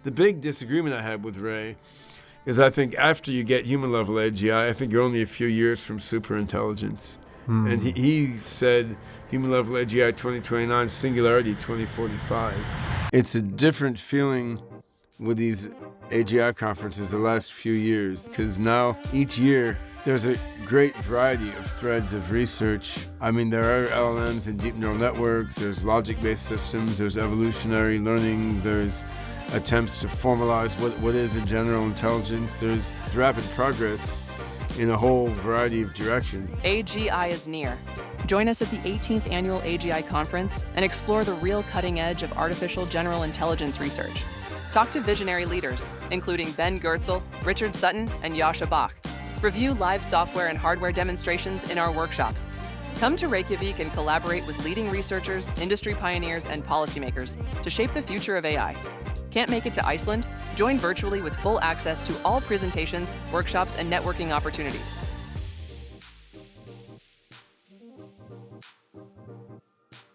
The big disagreement I had with Ray is I think after you get human-level AGI, I think you're only a few years from superintelligence. And he said human-level AGI 2029, singularity 2045. It's a different feeling with these AGI conferences the last few years, because now each year there's a great variety of threads of research. I mean, there are LLMs and deep neural networks, there's logic-based systems, there's evolutionary learning, there's attempts to formalize what is a general intelligence. There's rapid progress in a whole variety of directions. AGI is near. Join us at the 18th Annual AGI Conference and explore the real cutting edge of artificial general intelligence research. Talk to visionary leaders, including Ben Goertzel, Richard Sutton, and Joscha Bach. Review live software and hardware demonstrations in our workshops. Come to Reykjavik and collaborate with leading researchers, industry pioneers, and policymakers to shape the future of AI. Can't make it to Iceland? Join virtually with full access to all presentations, workshops, and networking opportunities.